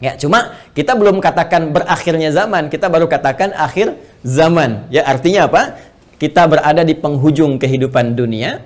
Ya, cuma kita belum katakan berakhirnya zaman, kita baru katakan akhir zaman. Ya, artinya apa? Kita berada di penghujung kehidupan dunia,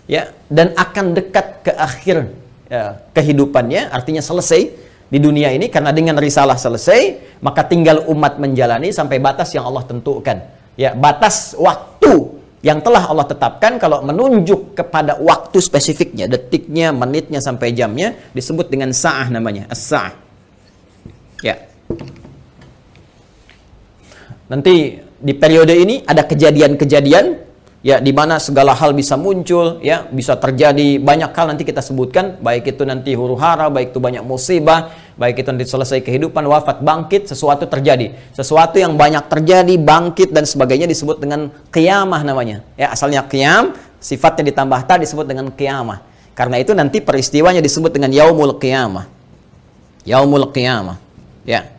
ya, dan akan dekat ke akhir kehidupannya, artinya selesai di dunia ini, karena dengan risalah selesai, maka tinggal umat menjalani sampai batas yang Allah tentukan. Ya, batas waktu yang telah Allah tetapkan. Kalau menunjuk kepada waktu spesifiknya, detiknya, menitnya, sampai jamnya, disebut dengan sa'ah namanya, as-sa'ah. Ya. Nanti di periode ini ada kejadian-kejadian, ya, di mana segala hal bisa muncul, ya, bisa terjadi banyak hal nanti kita sebutkan, baik itu nanti huru-hara, baik itu banyak musibah, baik itu nanti selesai kehidupan, wafat, bangkit, sesuatu terjadi. Sesuatu yang banyak terjadi, bangkit dan sebagainya disebut dengan qiyamah namanya. Ya, asalnya qiyam, sifatnya ditambah ta disebut dengan qiyamah. Karena itu nanti peristiwanya disebut dengan yaumul qiyamah. Yaumul qiyamah. Ya.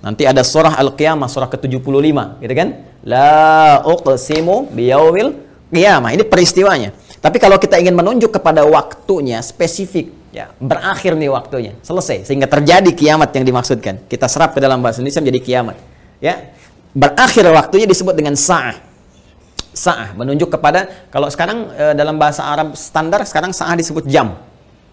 Nanti ada surah Al-Qiyamah, surah ke-75, gitu kan? La uqsimu biyaumil qiyamah. Ini peristiwanya. Tapi kalau kita ingin menunjuk kepada waktunya spesifik, ya, berakhir nih waktunya, selesai, sehingga terjadi kiamat yang dimaksudkan. Kita serap ke dalam bahasa Indonesia menjadi kiamat. Ya, berakhir waktunya disebut dengan sa'ah. Sa'ah menunjuk kepada, kalau sekarang dalam bahasa Arab standar sekarang sa'ah disebut jam.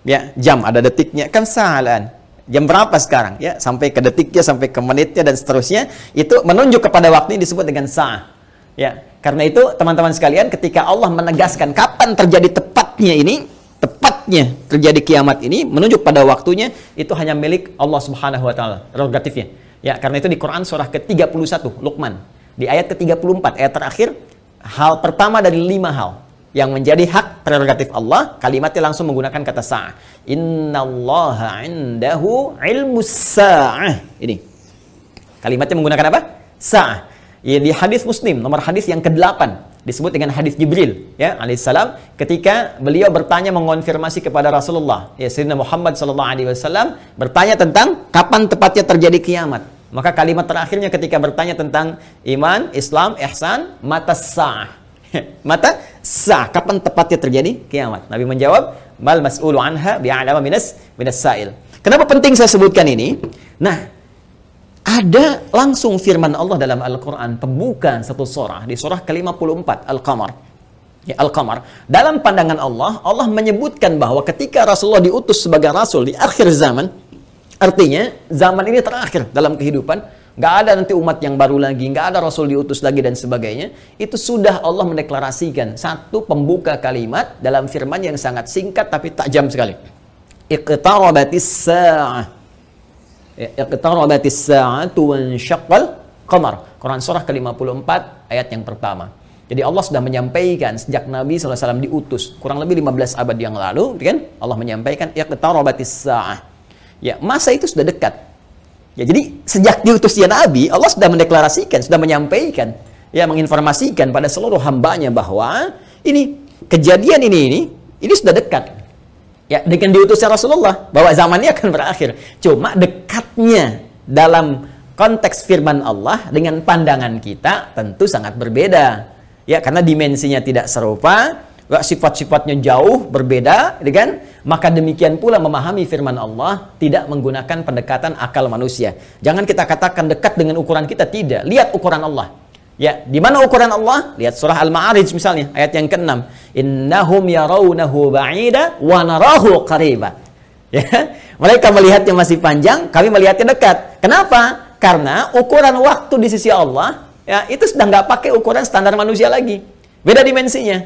Ya, jam ada detiknya, kan sa'alan. Jam berapa sekarang? Ya, sampai ke detiknya, sampai ke menitnya dan seterusnya, itu menunjuk kepada waktu ini disebut dengan sa'ah. Ya, karena itu teman-teman sekalian, ketika Allah menegaskan kapan terjadi tepatnya terjadi kiamat ini, menunjuk pada waktunya, itu hanya milik Allah Subhanahu wa taala, prerogatifnya. Ya, karena itu di Quran surah ke-31 Luqman, di ayat ke-34, ayat terakhir, hal pertama dari 5 hal yang menjadi hak prerogatif Allah, kalimatnya langsung menggunakan kata sa'ah. Innallaha 'indahu 'ilmus sa'ah. Ini. Kalimatnya menggunakan apa? Sa'ah. Ya, di hadis Muslim, nomor hadis yang ke-8, disebut dengan hadis Jibril, ya, alaihissalam, ketika beliau bertanya mengonfirmasi kepada Rasulullah, ya, Sayyidina Muhammad sallallahu alaihi wasallam, bertanya tentang kapan tepatnya terjadi kiamat. Maka kalimat terakhirnya ketika bertanya tentang iman, Islam, ihsan, mata sa'ah. Mata sa'ah, kapan tepatnya terjadi kiamat? Nabi menjawab, mal mas'ulu anha bi'alama minas sa'il. Kenapa penting saya sebutkan ini? Nah, ada langsung firman Allah dalam Al-Quran, pembukaan satu surah, di surah ke-54, Al-Qamar. Ya, Al-Qamar. Dalam pandangan Allah, Allah menyebutkan bahwa ketika Rasulullah diutus sebagai Rasul di akhir zaman, artinya zaman ini terakhir dalam kehidupan, nggak ada nanti umat yang baru lagi, nggak ada Rasul diutus lagi dan sebagainya. Itu sudah Allah mendeklarasikan satu pembuka kalimat dalam firman yang sangat singkat tapi tajam sekali. Iqtarabatis sa'ah. Iqtarabatis sa'atu wansyaqqal qamar. Quran surah ke-54 ayat yang pertama. Jadi Allah sudah menyampaikan sejak Nabi SAW diutus kurang lebih 15 abad yang lalu, kan? Allah menyampaikan iqtarabatis sa'ah. Ya, masa itu sudah dekat. Ya, jadi sejak diutusnya Nabi, Allah sudah mendeklarasikan, sudah menyampaikan, ya, menginformasikan pada seluruh hambanya bahwa ini kejadian ini sudah dekat. Ya, dengan diutusnya Rasulullah, bahwa zamannya akan berakhir. Cuma dekatnya dalam konteks firman Allah dengan pandangan kita tentu sangat berbeda. Ya, karena dimensinya tidak serupa, sifat-sifatnya jauh berbeda, kan? Maka demikian pula memahami firman Allah tidak menggunakan pendekatan akal manusia. Jangan kita katakan dekat dengan ukuran kita, tidak. Lihat ukuran Allah. Ya, di mana ukuran Allah? Lihat surah Al-Ma'arij misalnya, ayat yang ke-6. Innahum yarawnahu ba'ida wa narahu qariba. Ya, mereka melihatnya masih panjang, kami melihatnya dekat. Kenapa? Karena ukuran waktu di sisi Allah, ya, itu sudah nggak pakai ukuran standar manusia lagi. Beda dimensinya.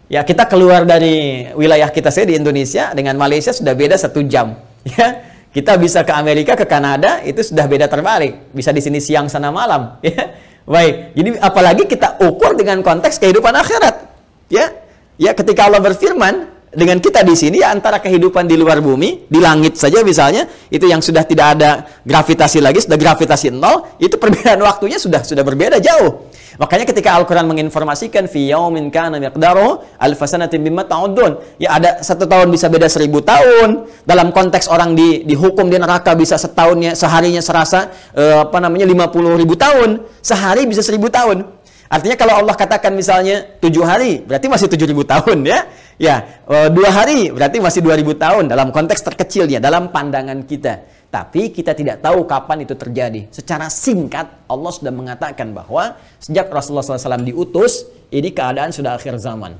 Ya, kita keluar dari wilayah kita di Indonesia dengan Malaysia sudah beda 1 jam. Ya, kita bisa ke Amerika, ke Kanada, itu sudah beda terbalik. Bisa di sini siang, sana malam. Ya, baik. Jadi apalagi kita ukur dengan konteks kehidupan akhirat. Ya, ya, ketika Allah berfirman dengan kita di sini, ya, antara kehidupan di luar bumi, di langit saja misalnya, itu yang sudah tidak ada gravitasi lagi, sudah gravitasi 0, itu perbedaan waktunya sudah berbeda jauh. Makanya ketika Al-Quran menginformasikan fi yaumin kana miqdaruhu alf sanatin mimma ta'udun, ya, ada 1 tahun bisa beda 1000 tahun. Dalam konteks orang dihukum di neraka bisa seharinya serasa 50.000 tahun, sehari bisa 1000 tahun. Artinya kalau Allah katakan misalnya 7 hari, berarti masih 7.000 tahun, ya. Ya, 2 hari berarti masih 2000 tahun dalam konteks terkecilnya, dalam pandangan kita. Tapi kita tidak tahu kapan itu terjadi. Secara singkat, Allah sudah mengatakan bahwa sejak Rasulullah SAW diutus, ini keadaan sudah akhir zaman.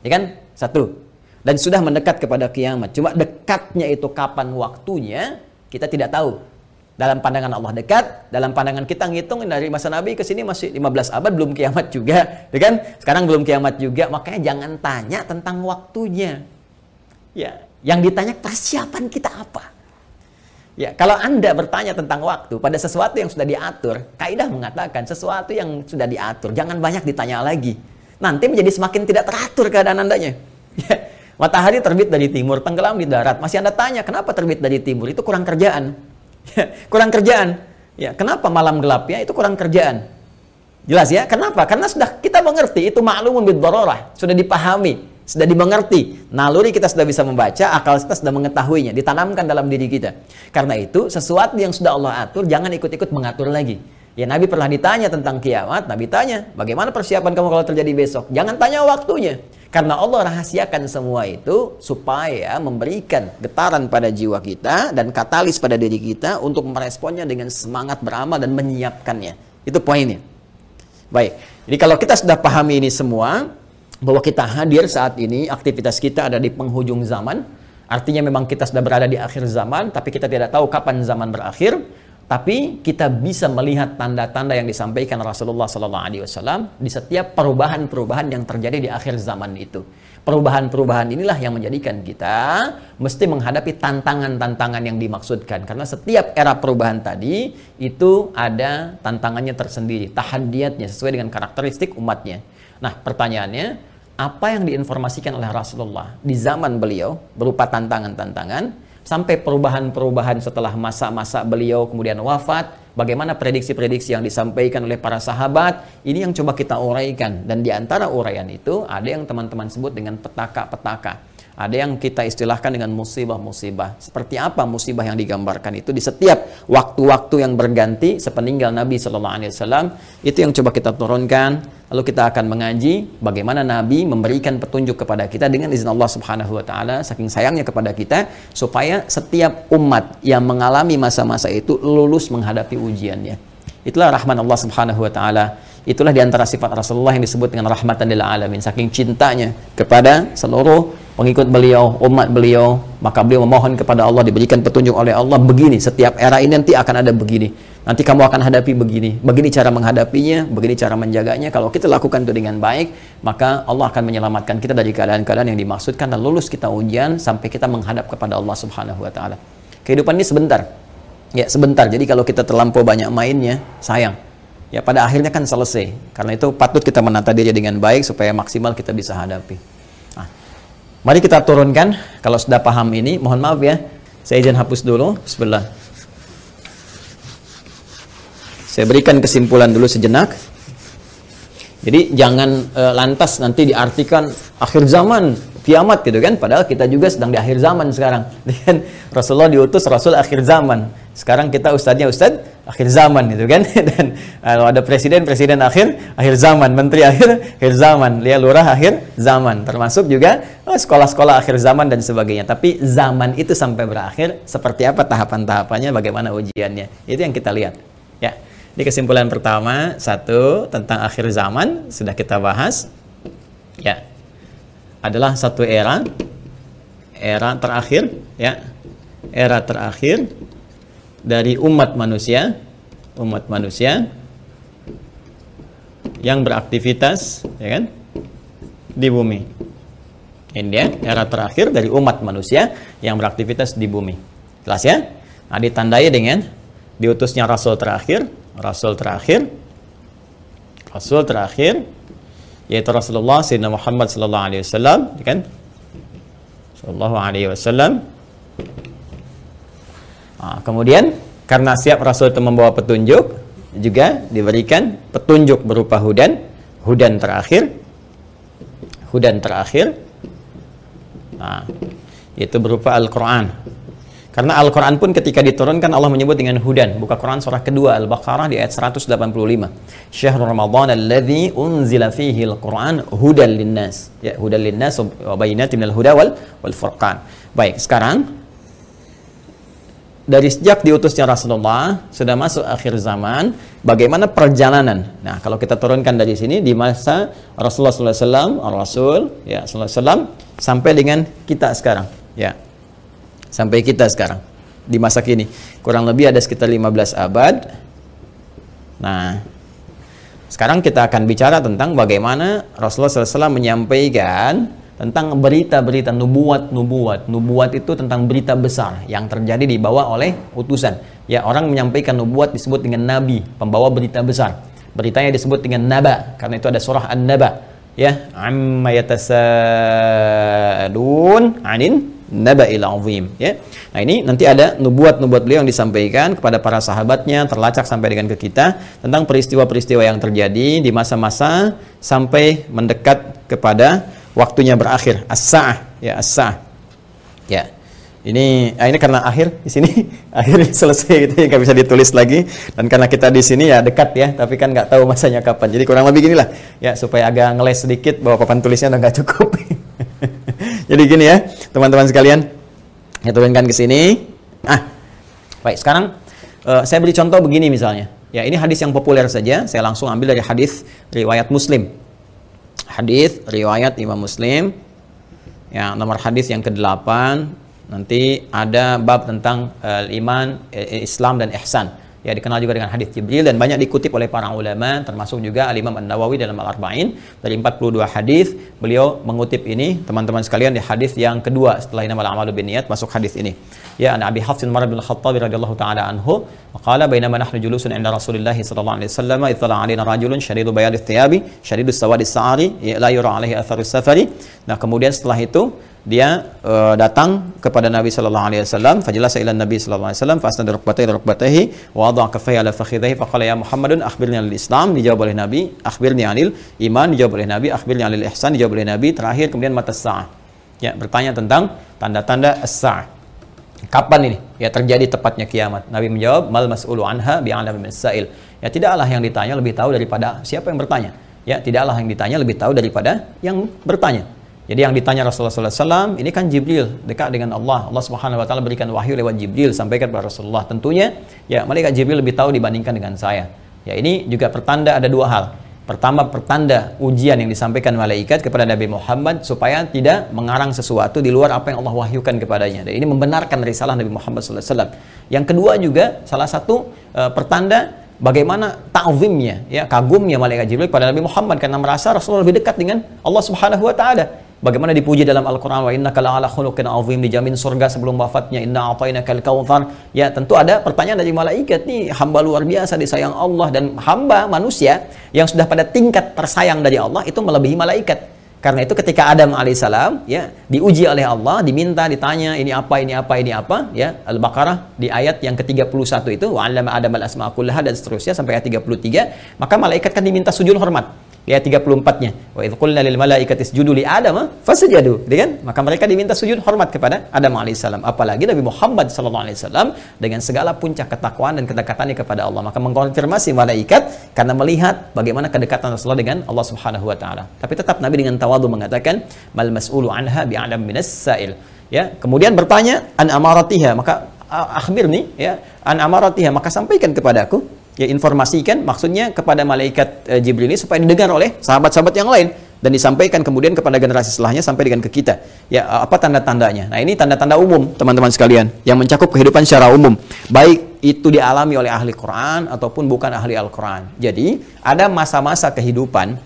Ya kan? Satu. Dan sudah mendekat kepada kiamat. Cuma dekatnya itu kapan waktunya, kita tidak tahu. Dalam pandangan Allah dekat, dalam pandangan kita ngitung dari masa Nabi ke sini masih 15 abad, belum kiamat juga, ya kan? Sekarang belum kiamat juga, makanya jangan tanya tentang waktunya. Ya, yang ditanya persiapan kita apa? Ya, kalau Anda bertanya tentang waktu pada sesuatu yang sudah diatur, kaidah mengatakan sesuatu yang sudah diatur, jangan banyak ditanya lagi. Nanti menjadi semakin tidak teratur keadaan Andanya. Ya, matahari terbit dari timur, tenggelam di darat, masih Anda tanya kenapa terbit dari timur? Itu kurang kerjaan. Kurang kerjaan. Ya, kenapa malam gelap? Ya, itu kurang kerjaan. Jelas ya? Kenapa? Karena sudah kita mengerti, itu ma'lumun bid-darurah, sudah dipahami, sudah dimengerti. Naluri kita sudah bisa membaca, akal kita sudah mengetahuinya, ditanamkan dalam diri kita. Karena itu, sesuatu yang sudah Allah atur, jangan ikut-ikut mengatur lagi. Ya, Nabi pernah ditanya tentang kiamat, Nabi tanya, bagaimana persiapan kamu kalau terjadi besok? Jangan tanya waktunya. Karena Allah rahasiakan semua itu supaya memberikan getaran pada jiwa kita dan katalis pada diri kita untuk meresponnya dengan semangat beramal dan menyiapkannya. Itu poinnya. Baik, jadi kalau kita sudah pahami ini semua, bahwa kita hadir saat ini, aktivitas kita ada di penghujung zaman, artinya memang kita sudah berada di akhir zaman, tapi kita tidak tahu kapan zaman berakhir. Tapi kita bisa melihat tanda-tanda yang disampaikan Rasulullah SAW di setiap perubahan-perubahan yang terjadi di akhir zaman itu. Perubahan-perubahan inilah yang menjadikan kita mesti menghadapi tantangan-tantangan yang dimaksudkan. Karena setiap era perubahan tadi itu ada tantangannya tersendiri, tahadiyatnya sesuai dengan karakteristik umatnya. Nah, pertanyaannya, apa yang diinformasikan oleh Rasulullah di zaman beliau berupa tantangan-tantangan, sampai perubahan-perubahan setelah masa-masa beliau kemudian wafat, bagaimana prediksi-prediksi yang disampaikan oleh para sahabat, ini yang coba kita uraikan. Dan di antara uraian itu, ada yang teman-teman sebut dengan petaka-petaka. Ada yang kita istilahkan dengan musibah-musibah. Seperti apa musibah yang digambarkan itu di setiap waktu-waktu yang berganti sepeninggal Nabi SAW, itu yang coba kita turunkan. Lalu kita akan mengaji bagaimana Nabi memberikan petunjuk kepada kita dengan izin Allah Subhanahu wa taala, saking sayangnya kepada kita, supaya setiap umat yang mengalami masa-masa itu lulus menghadapi ujiannya. Itulah rahman Allah Subhanahu wa taala. Itulah diantara sifat Rasulullah yang disebut dengan rahmatan lil alamin. Saking cintanya kepada seluruh pengikut beliau, umat beliau, maka beliau memohon kepada Allah diberikan petunjuk oleh Allah, begini, setiap era ini nanti akan ada begini. Nanti kamu akan hadapi begini. Begini cara menghadapinya, begini cara menjaganya. Kalau kita lakukan itu dengan baik, maka Allah akan menyelamatkan kita dari keadaan-keadaan yang dimaksudkan dan lulus kita ujian sampai kita menghadap kepada Allah Subhanahu wa taala. Kehidupan ini sebentar. Ya, sebentar. Jadi kalau kita terlampau banyak mainnya, sayang. Ya, pada akhirnya kan selesai. Karena itu patut kita menata diri dengan baik supaya maksimal kita bisa hadapi. Nah, mari kita turunkan. Kalau sudah paham ini, mohon maaf ya, saya izin hapus dulu. Bismillah. Saya berikan kesimpulan dulu sejenak. Jadi jangan lantas nanti diartikan akhir zaman, kiamat gitu kan. Padahal kita juga sedang di akhir zaman sekarang. Dan Rasulullah diutus Rasul akhir zaman. Sekarang kita ustadznya ustadz akhir zaman gitu kan. Dan kalau ada presiden akhir zaman, menteri akhir zaman, lurah akhir zaman. Termasuk juga sekolah-sekolah akhir zaman dan sebagainya. Tapi zaman itu sampai berakhir seperti apa tahapan-tahapannya, bagaimana ujiannya. Itu yang kita lihat. Ya. Di kesimpulan pertama, satu, tentang akhir zaman, sudah kita bahas. Ya, adalah satu era terakhir, ya, era terakhir dari umat manusia yang beraktivitas, ya kan, di bumi. Ini dia, era terakhir dari umat manusia yang beraktivitas di bumi. Jelas ya? Nah, ditandai dengan diutusnya Rasul terakhir, yaitu Rasulullah Sayyidina Muhammad sallallahu alaihi wasallam, kan? Sallallahu alaihi wasallam. Nah, kemudian karena siap Rasul itu membawa petunjuk, juga diberikan petunjuk berupa hudan terakhir. Nah, itu berupa Al-Qur'an. Karena Al-Quran pun ketika diturunkan Allah menyebut dengan hudan. Buka Quran surah kedua Al-Baqarah di ayat 185. Syahrul Ramadan alladzi unzila fihi al-Quran hudan linnas. Ya, hudan linnas wa bayyinatin minal huda wal furqan. Baik, sekarang dari sejak diutusnya Rasulullah sudah masuk akhir zaman, bagaimana perjalanan? Nah, kalau kita turunkan dari sini di masa Rasulullah SAW, Rasul ya SAW sampai dengan kita sekarang, ya. Sampai kita sekarang di masa kini kurang lebih ada sekitar 15 abad. Nah, sekarang kita akan bicara tentang bagaimana Rasulullah SAW menyampaikan tentang berita-berita nubuat. Nubuat itu tentang berita besar yang terjadi dibawa oleh utusan. Ya, orang menyampaikan nubuat disebut dengan nabi, pembawa berita besar. Beritanya disebut dengan naba, karena itu ada surah An-Naba. Ya, amma yatasaalun 'anin naba'il 'azim, ya. Nah, ini nanti ada nubuat-nubuat beliau yang disampaikan kepada para sahabatnya, terlacak sampai dengan ke kita tentang peristiwa-peristiwa yang terjadi di masa-masa sampai mendekat kepada waktunya berakhir, as-sa'ah, ya, as-sa'ah. Ya. Ini karena akhir di sini akhirnya selesai gitu, nggak bisa ditulis lagi, dan karena kita di sini ya dekat ya, tapi kan nggak tahu masanya kapan. Jadi kurang lebih ginilah ya, supaya agak ngeles sedikit bahwa papan tulisnya udah nggak cukup. Jadi gini ya, teman-teman sekalian, saya turunkan ke sini. Baik, sekarang saya beri contoh begini misalnya. Ya, ini hadis yang populer saja, saya langsung ambil dari hadis riwayat Muslim. Hadis riwayat Imam Muslim. Ya, nomor hadis yang ke-8. Nanti ada bab tentang iman, Islam dan ihsan. Ya, dikenal juga dengan hadis Jibril dan banyak dikutip oleh para ulama, termasuk juga Al-Imam An-Nawawi dalam Al-Arba'in. Dari 42 hadis beliau mengutip ini, teman-teman sekalian, di hadis yang kedua setelah innamal a'malu binniyat, masuk hadis ini. Ya, an Abi Hafs Umar bin Al-Khattab radhiyallahu taala anhu, qala bainama nahnu julusun 'inda Rasulillah sallallahu alaihi wasallam, ittala 'alaina rajulun shadidu bayadith thiyabi, shadidus sawadis sa'ari, la yura 'alaihi atharus safari. Nah, kemudian setelah itu dia datang kepada Nabi sallallahu alaihi wasallam, fajalasa ila Nabi sallallahu alaihi wasallam, fasnada rukbatayhi wa wada'a kaffayhi ala fakhidhihi, faqala ya Muhammadun akhbirni 'anil Islam, dijawab oleh Nabi, akhbirni 'anil iman, dijawab oleh Nabi, akhbirni 'anil ihsan, dijawab oleh Nabi, terakhir kemudian matas sa'ah. Ya, bertanya tentang tanda-tanda as-sa'ah. Kapan ini ya terjadi tepatnya kiamat? Nabi menjawab, mal mas'ulu anha bi'alami minas sa'il. Ya, tidaklah yang ditanya lebih tahu daripada siapa yang bertanya. Ya, tidaklah yang ditanya lebih tahu daripada yang bertanya. Jadi yang ditanya Rasulullah SAW ini kan Jibril, dekat dengan Allah. Allah Subhanahu Wa Taala berikan wahyu lewat Jibril sampaikan kepada Rasulullah. Tentunya ya malaikat Jibril lebih tahu dibandingkan dengan saya. Ya, ini juga pertanda ada dua hal. Pertama, pertanda ujian yang disampaikan malaikat kepada Nabi Muhammad supaya tidak mengarang sesuatu di luar apa yang Allah wahyukan kepadanya. Dan ini membenarkan risalah Nabi Muhammad SAW. Yang kedua juga salah satu pertanda bagaimana ta'zimnya, ya, kagumnya malaikat Jibril pada Nabi Muhammad karena merasa Rasulullah lebih dekat dengan Allah Subhanahu Wa Taala. Bagaimana dipuji dalam Al-Quran, wa innaka la'ala khuluqin 'azim, dijamin surga sebelum wafatnya, inna a'tainakal kautsar. Ya, tentu ada pertanyaan dari malaikat, nih hamba luar biasa disayang Allah, dan hamba manusia yang sudah pada tingkat tersayang dari Allah itu melebihi malaikat. Karena itu ketika Adam alaihissalam ya diuji oleh Allah, diminta, ditanya ini apa, ya, Al-Baqarah di ayat yang ke-31 itu, wa 'allama Adam al-asma'a kullaha, dan seterusnya sampai ayat 33, maka malaikat kan diminta sujud hormat. Ayat 34-nya, wa idz qulna lil malaikati isjudu li Adam fasajadu, kan? Maka mereka diminta sujud hormat kepada Adam alaihissalam. Apalagi Nabi Muhammad sallallahu alaihi wasallam dengan segala puncak ketakwaan dan kedekatannya kepada Allah, maka mengkonfirmasi malaikat karena melihat bagaimana kedekatan Rasulullah dengan Allah Subhanahu Wa Taala. Tapi tetap Nabi dengan tawadhu mengatakan, mal mas'ulu anha bi'alam minas sa'il. Ya, kemudian bertanya an amaratiha, maka akhbirni, ya, an amaratiha, maka sampaikan kepadaku. Ya, informasikan maksudnya kepada malaikat Jibril ini supaya didengar oleh sahabat-sahabat yang lain dan disampaikan kemudian kepada generasi setelahnya sampai dengan ke kita. Ya, apa tanda-tandanya? Nah, ini tanda-tanda umum teman-teman sekalian yang mencakup kehidupan secara umum, baik itu dialami oleh ahli Quran ataupun bukan ahli Al-Quran. Jadi ada masa-masa kehidupan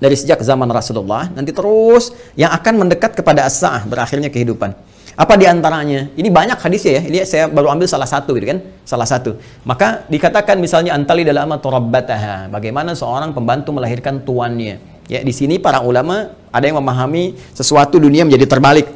dari sejak zaman Rasulullah nanti terus yang akan mendekat kepada as-sa'ah, berakhirnya kehidupan. Apa diantaranya? Ini banyak hadisnya ya. Ini saya baru ambil salah satu, gitu kan? Salah satu. Maka dikatakan misalnya antali dalam turabbataha. Bagaimana seorang pembantu melahirkan tuannya. Ya, di sini para ulama ada yang memahami sesuatu dunia menjadi terbalik.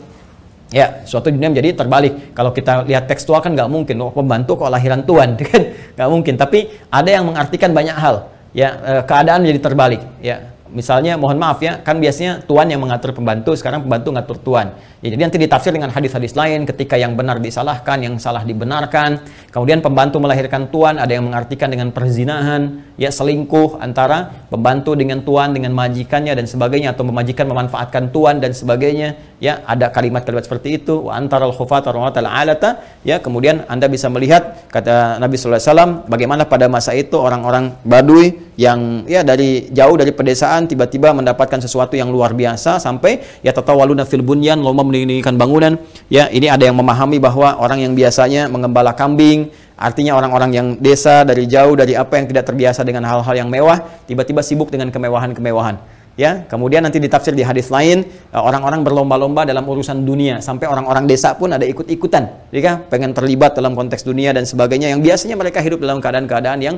Ya, suatu dunia menjadi terbalik. Kalau kita lihat tekstual kan nggak mungkin. Oh, pembantu kok lahiran tuan, kan? Nggak mungkin. Tapi ada yang mengartikan banyak hal. Ya, keadaan menjadi terbalik. Ya. misalnya mohon maaf ya, kan biasanya tuan yang mengatur pembantu, sekarang pembantu ngatur tuan. Ya, jadi nanti ditafsir dengan hadis-hadis lain, ketika yang benar disalahkan, yang salah dibenarkan. Kemudian pembantu melahirkan tuan, ada yang mengartikan dengan perzinahan, ya selingkuh antara pembantu dengan tuan, dengan majikannya dan sebagainya, atau majikan memanfaatkan tuan dan sebagainya. Ya, ada kalimat-kalimat seperti itu. Wa antaral khufata rawatal alata. Ya, kemudian Anda bisa melihat kata Nabi sallallahu alaihi wasallam bagaimana pada masa itu orang-orang Baduy yang ya dari jauh dari pedesaan tiba-tiba mendapatkan sesuatu yang luar biasa sampai ya tatawaluna fil bunyan, lomba mendirikan bangunan. Ya, ini ada yang memahami bahwa orang yang biasanya mengembala kambing, artinya orang-orang yang desa dari jauh, dari apa yang tidak terbiasa dengan hal-hal yang mewah, tiba-tiba sibuk dengan kemewahan-kemewahan. Ya, kemudian nanti ditafsir di hadis lain, orang-orang berlomba-lomba dalam urusan dunia, sampai orang-orang desa pun ada ikut-ikutan, ya, pengen terlibat dalam konteks dunia dan sebagainya, yang biasanya mereka hidup dalam keadaan-keadaan yang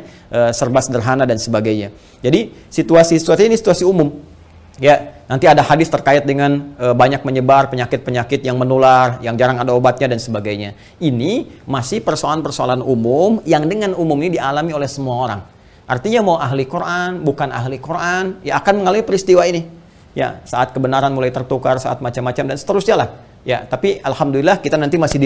serba sederhana dan sebagainya. Jadi situasi-situasi ini situasi umum. Ya, nanti ada hadis terkait dengan banyak menyebar penyakit-penyakit yang menular, yang jarang ada obatnya dan sebagainya. Ini masih persoalan-persoalan umum yang dengan umum ini dialami oleh semua orang. Artinya mau ahli Quran, bukan ahli Quran, ya akan mengalami peristiwa ini. Ya, saat kebenaran mulai tertukar, saat macam-macam dan seterusnya lah. Ya, tapi alhamdulillah kita nanti masih